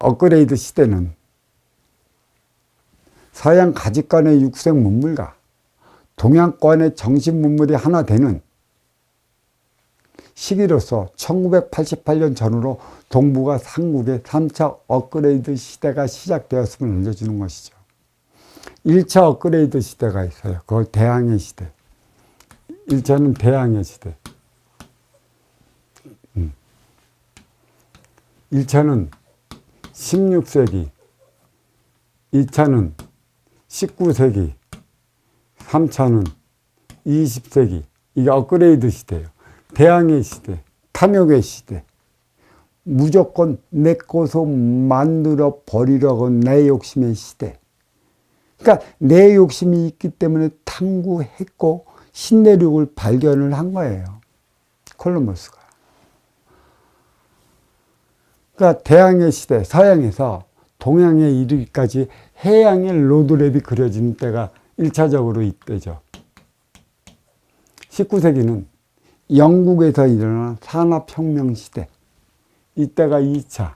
업그레이드 시대는 서양 가치관의 육색 문물과 동양권의 정신 문물이 하나 되는 시기로서 1988년 전후로 동북아 삼국의 3차 업그레이드 시대가 시작되었음을 알려주는 것이죠. 1차 업그레이드 시대가 있어요. 그걸 대항해 시대. 1차는 대항해 시대. 1차는 16세기, 2차는 19세기, 3차는 20세기. 이게 업그레이드 시대예요. 대항해 시대, 탐욕의 시대. 무조건 내 것으로 만들어 버리려고 내 욕심의 시대. 그러니까 내 욕심이 있기 때문에 탐구했고 신내륙을 발견을 한 거예요. 콜럼버스가. 그러니까 대항해 시대, 서양에서 동양에 이르기까지 해양의 로드맵이 그려지는 때가 1차적으로 이때죠. 19세기는 영국에서 일어난 산업혁명 시대, 이때가 2차.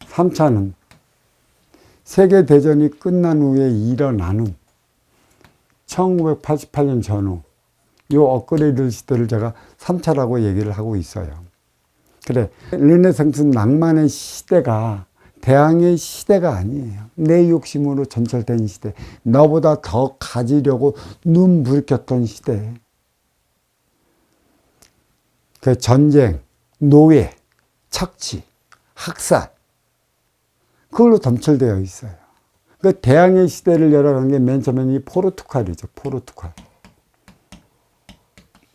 3차는 세계대전이 끝난 후에 일어나는 1988년 전후, 이 업그레이드 시대를 제가 3차라고 얘기를 하고 있어요. 그래, 르네상스 낭만의 시대가 대항의 시대가 아니에요. 내 욕심으로 전철된 시대, 너보다 더 가지려고 눈 부르켰던 시대. 그 전쟁, 노예, 착취, 학살, 그걸로 점철되어 있어요. 그 대항해 시대를 열어간 게 맨 처음엔 이 포르투갈이죠. 포르투갈.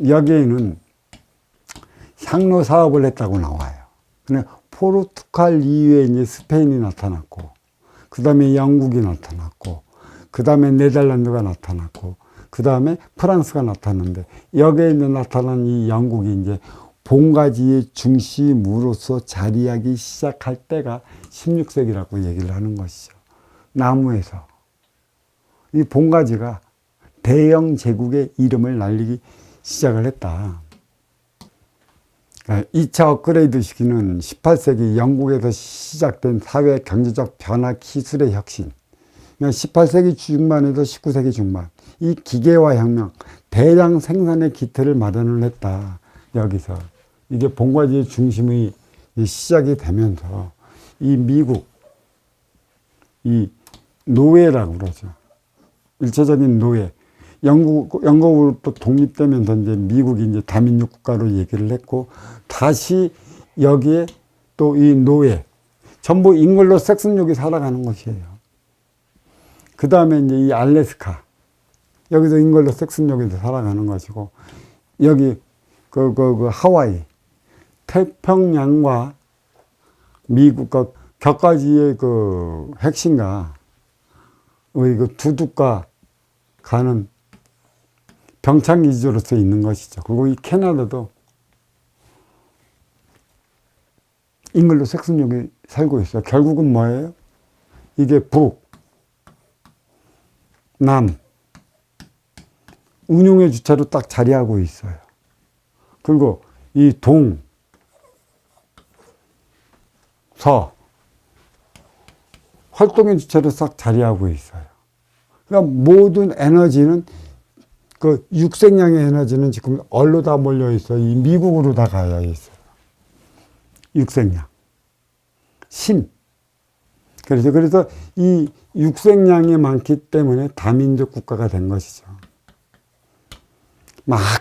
여기에는 향로 사업을 했다고 나와요. 근데 포르투갈 이후에 이제 스페인이 나타났고, 그 다음에 영국이 나타났고, 그 다음에 네덜란드가 나타났고, 그 다음에 프랑스가 나타났는데, 여기에 나타난 이 영국이 이제 봉가지의 중심으로서 자리하기 시작할 때가 16세기라고 얘기를 하는 것이죠. 나무에서. 이 봉가지가 대영 제국의 이름을 날리기 시작을 했다. 2차 업그레이드 시기는 18세기 영국에서 시작된 사회 경제적 변화 기술의 혁신. 18세기 중반에서 19세기 중반. 이 기계화 혁명, 대량 생산의 기틀을 마련을 했다. 여기서. 이게 봉과지의 중심이 시작이 되면서 이 미국, 이 노예라고 그러죠. 일차적인 노예. 영국으로부터 독립되면서 이제 미국이 이제 다민족 국가로 얘기를 했고, 다시 여기에 또 이 노예. 전부 잉글로 색슨족이 살아가는 것이에요. 그 다음에 이제 이 알래스카. 여기서 잉글로 색슨족이 살아가는 것이고, 여기 그 하와이. 태평양과 미국과 격가지의 그 핵심과 그 두둑과 가는 병창기지로서 있는 것이죠. 그리고 이 캐나다도 잉글로 색슨족이 살고 있어요. 결국은 뭐예요? 이게 북, 남, 운용의 주체로 딱 자리하고 있어요. 그리고 이 동, 서, 활동의 주체로 싹 자리하고 있어요. 그러니까 모든 에너지는 그 육색량의 에너지는 지금 어디로 다 몰려 있어요? 이 미국으로 다 가야 있어요. 육색량. 신. 그래서 이 육색량이 많기 때문에 다민족 국가가 된 것이죠.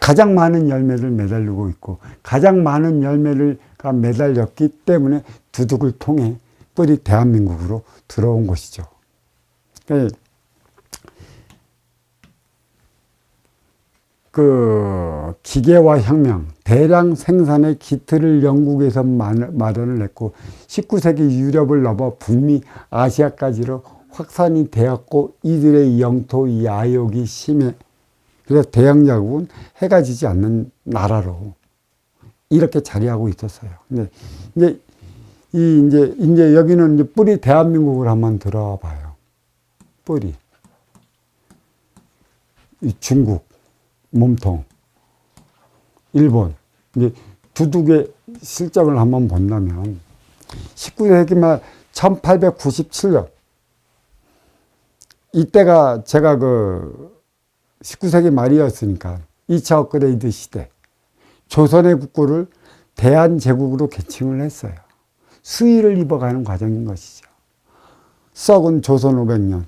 가장 많은 열매를 매달리고 있고, 가장 많은 열매를 매달렸기 때문에 두둑을 통해 뿔이 대한민국으로 들어온 것이죠. 그 기계화 혁명, 대량 생산의 기틀을 영국에서 마련을 했고, 19세기 유럽을 넘어 북미 아시아까지로 확산이 되었고, 이들의 영토 야욕이 심해. 그래서 대영 제국은 해가 지지 않는 나라로 이렇게 자리하고 있었어요. 근데 이제 여기는 이제 뿌리 대한민국을 한번 들어봐요. 뿌리. 중국, 몸통, 일본. 이제 두둑의 실적을 한번 본다면 19세기 말 1897년. 이때가 제가 19세기 말이었으니까 2차 업그레이드 시대. 조선의 국고를 대한제국으로 개칭을 했어요. 수의를 입어가는 과정인 것이죠. 썩은 조선 500년,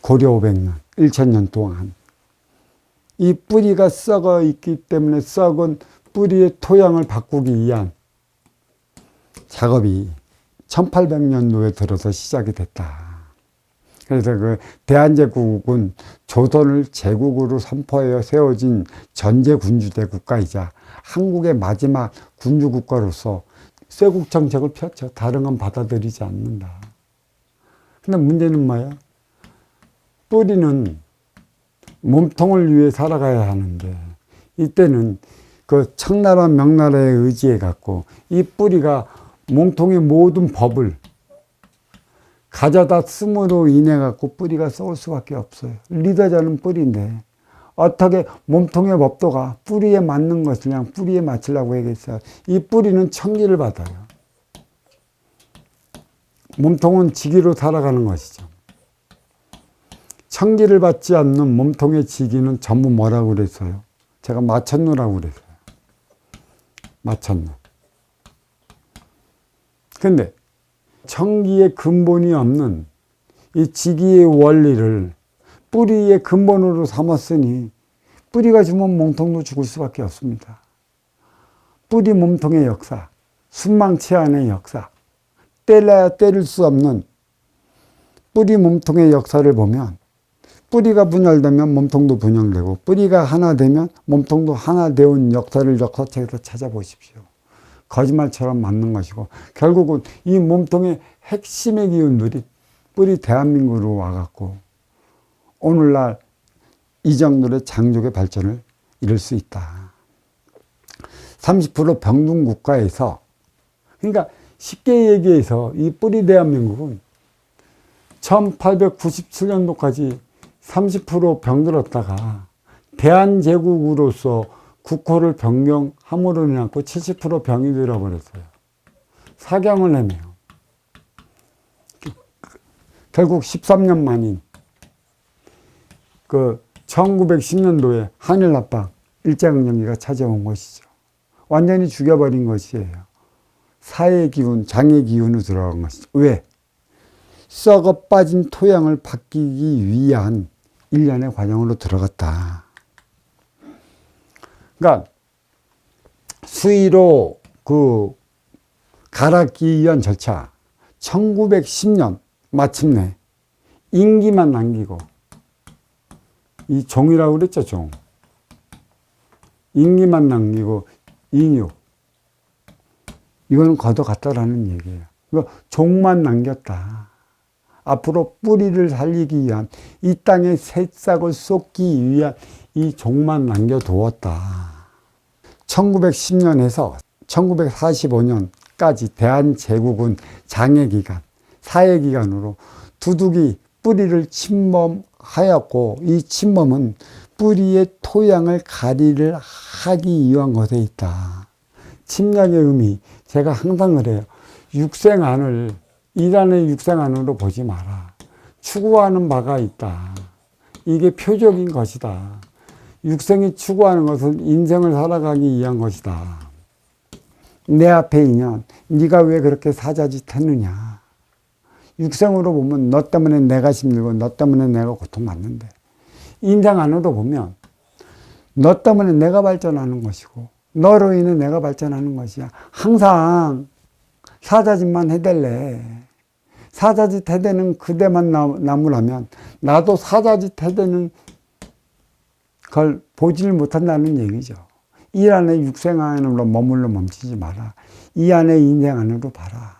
고려 500년, 1000년 동안 이 뿌리가 썩어 있기 때문에 썩은 뿌리의 토양을 바꾸기 위한 작업이 1800년도에 들어서 시작이 됐다. 그래서 대한제국은 조선을 제국으로 선포하여 세워진 전제군주대 국가이자 한국의 마지막 군주국가로서 쇄국 정책을 폈죠. 다른 건 받아들이지 않는다. 근데 문제는 뭐예요? 뿌리는 몸통을 위해 살아가야 하는데 이때는 청나라 명나라에 의지해 갖고 이 뿌리가 몸통의 모든 법을 가져다 씀으로 인해 갖고 뿌리가 썩을 수밖에 없어요. 리더자는 뿌리인데 어떻게 몸통의 법도가 뿌리에 맞는 것을 그냥 뿌리에 맞추려고 하겠어요. 이 뿌리는 청기를 받아요. 몸통은 지기로 살아가는 것이죠. 청기를 받지 않는 몸통의 지기는 전부 뭐라고 그랬어요? 제가 마천루라고 그랬어요. 마천루. 근데 청기의 근본이 없는 이 지기의 원리를 뿌리의 근본으로 삼았으니 뿌리가 죽으면 몸통도 죽을 수밖에 없습니다. 뿌리 몸통의 역사, 순망치 안의 역사, 때려야 때릴 수 없는 뿌리 몸통의 역사를 보면 뿌리가 분열되면 몸통도 분열되고 뿌리가 하나 되면 몸통도 하나 되온 역사를 역사책에서 찾아보십시오. 거짓말처럼 맞는 것이고 결국은 이 몸통의 핵심의 기운들이 뿌리 대한민국으로 와갖고 오늘날 이 정도의 장족의 발전을 이룰 수 있다. 30% 병든 국가에서 그러니까 쉽게 얘기해서 이 뿌리 대한민국은 1897년도까지 30% 병들었다가 대한제국으로서 국호를 변경함으로 인해 70% 병이 들어버렸어요. 사경을 헤매요. 결국 13년 만인 1910년도에 한일합방 일제강점기가 찾아온 것이죠. 완전히 죽여버린 것이에요. 사의 기운, 장의 기운으로 들어간 것이죠. 왜? 썩어 빠진 토양을 바뀌기 위한 일련의 과정으로 들어갔다. 그러니까 수의로 갈아끼기 위한 절차 1910년 마침내 인기만 남기고 이 종이라고 그랬죠. 종. 인기만 남기고 인육 이거는 걷어갔다라는 얘기예요. 그러니까 종만 남겼다. 앞으로 뿌리를 살리기 위한 이 땅의 새싹을 쏟기 위한 이 종만 남겨두었다. 1910년에서 1945년까지 대한제국은 장애기간, 사회기간으로 두둑이 뿌리를 침범하였고 이 침범은 뿌리의 토양을 가리를 하기 위한 것에 있다. 침략의 의미, 제가 항상 그래요. 육생안을 이란의 육생안으로 보지 마라. 추구하는 바가 있다. 이게 표적인 것이다. 육생이 추구하는 것은 인생을 살아가기 위한 것이다. 내 앞에 있냐? 네가 왜 그렇게 사자짓 했느냐? 육생으로 보면 너 때문에 내가 힘들고 너 때문에 내가 고통받는데 인생 안으로 보면 너 때문에 내가 발전하는 것이고 너로 인해 내가 발전하는 것이야. 항상 사자짓만 해댈래. 사자짓 해대는 그대만 나무라면 나도 사자짓 해대는 걸 보지를 못한다는 얘기죠. 이 안에 육생 안으로 머물러 멈추지 마라. 이 안에 인생 안으로 봐라.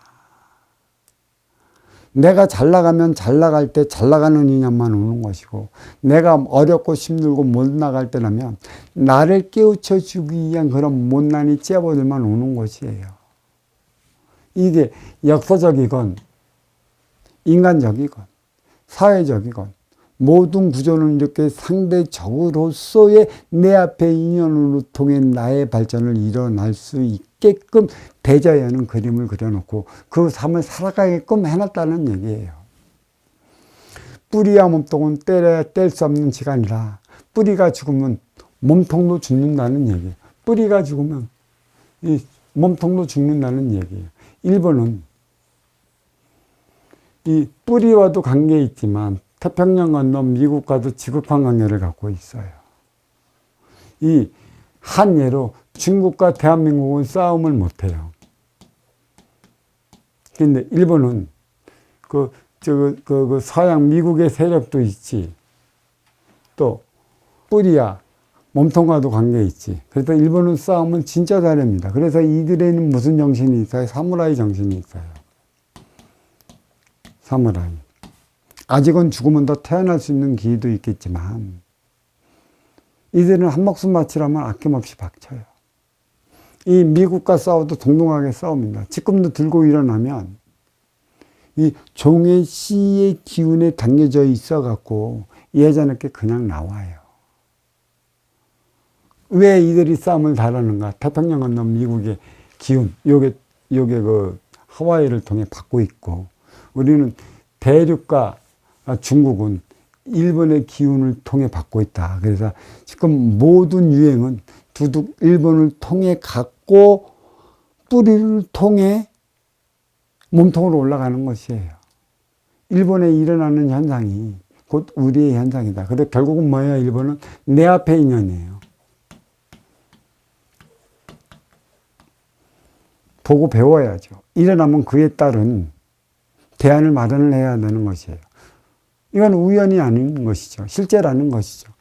내가 잘 나가면 잘 나갈 때 잘 나가는 인연만 오는 것이고 내가 어렵고 힘들고 못 나갈 때라면 나를 깨우쳐 주기 위한 그런 못난이 째버들만 오는 것이에요. 이게 역사적이건 인간적이건 사회적이건 모든 구조는 이렇게 상대적으로서의 내 앞의 인연으로 통해 나의 발전을 일어날 수 있게끔 대자연은 그림을 그려놓고 그 삶을 살아가게끔 해놨다는 얘기예요. 뿌리와 몸통은 뗄 수 없는 시간이라 뿌리가 죽으면 몸통도 죽는다는 얘기예요. 뿌리가 죽으면 이 몸통도 죽는다는 얘기예요. 일본은 이 뿌리와도 관계 있지만 태평양 건너 미국과도 지극한 관계를 갖고 있어요. 이 한 예로 중국과 대한민국은 싸움을 못해요. 근데 일본은 그 서양 미국의 세력도 있지. 또 뿌리야 몸통과도 관계 있지. 그래서 일본은 싸움은 진짜 잘합니다. 그래서 이들에는 무슨 정신이 있어요? 사무라이 정신이 있어요. 사무라이. 아직은 죽으면 더 태어날 수 있는 기회도 있겠지만 이들은 한 목숨 바치라면 아낌없이 박쳐요. 이 미국과 싸워도 동등하게 싸웁니다. 지금도 들고 일어나면 이 종의 씨의 기운에 담겨져 있어 갖고 예전에 그냥 나와요. 왜 이들이 싸움을 잘하는가? 태평양 건너 미국의 기운, 요게 그 하와이를 통해 받고 있고, 우리는 대륙과 중국은 일본의 기운을 통해 받고 있다. 그래서 지금 모든 유행은 두둑 일본을 통해 갖고 뿌리를 통해 몸통으로 올라가는 것이에요. 일본에 일어나는 현상이 곧 우리의 현상이다. 그래서 결국은 뭐예요? 일본은 내 앞의 인연이에요. 보고 배워야죠. 일어나면 그에 따른 대안을 마련을 해야 되는 것이에요. 이건 우연이 아닌 것이죠. 실제라는 것이죠.